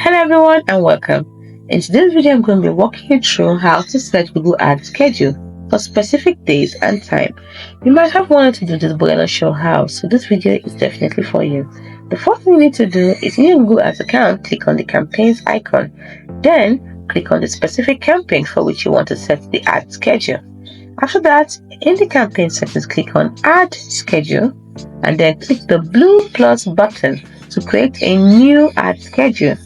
Hello everyone and welcome. In today's video, I'm going to be walking you through how to set Google Ads schedule for specific days and time. You might have wanted to do this but you're not sure how, so this video is definitely for you. The first thing you need to do is in your Google Ads account, click on the campaigns icon. Then click on the specific campaign for which you want to set the ad schedule. After that, in the campaign settings, click on Add Schedule and then click the blue plus button to create a new ad schedule.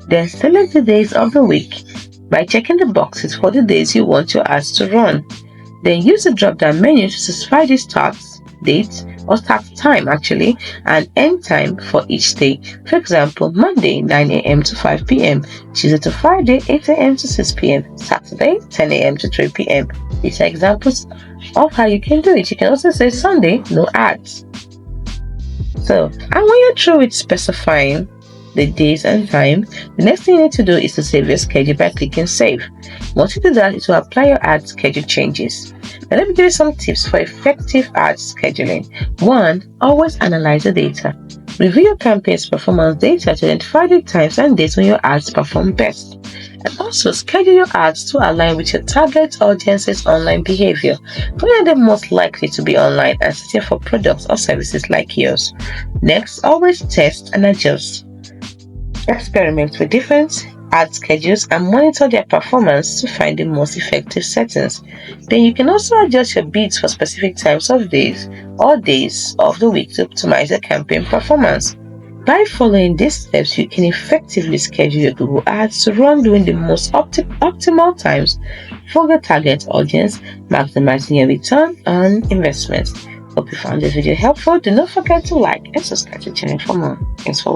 Then select the days of the week by checking the boxes for the days you want your ads to run. Then use the drop-down menu to specify the start date or start time and end time for each day. For example, Monday 9 a.m. to 5 p.m, Tuesday to Friday 8 a.m. to 6 p.m, Saturday 10 a.m. to 3 p.m. These are examples of how you can do it. You can also say Sunday, no ads. So, and when you're through with specifying the days and time, the next thing you need to do is to save your schedule by clicking save. Once you do that, it will apply your ad schedule changes. Now let me give you some tips for effective ad scheduling. 1. Always analyze the data. Review your campaign's performance data to identify the times and days when your ads perform best. And also schedule your ads to align with your target audience's online behavior. When are they most likely to be online and searching for products or services like yours? Next, always test and adjust. Experiment with different ad schedules and monitor their performance to find the most effective settings. Then you can also adjust your bids for specific times of days or days of the week to optimize your campaign performance. By following these steps, you can effectively schedule your Google Ads to run during the most optimal times for your target audience, maximizing your return on investment. Hope you found this video helpful. Do not forget to like and subscribe to the channel for more. Thanks for watching.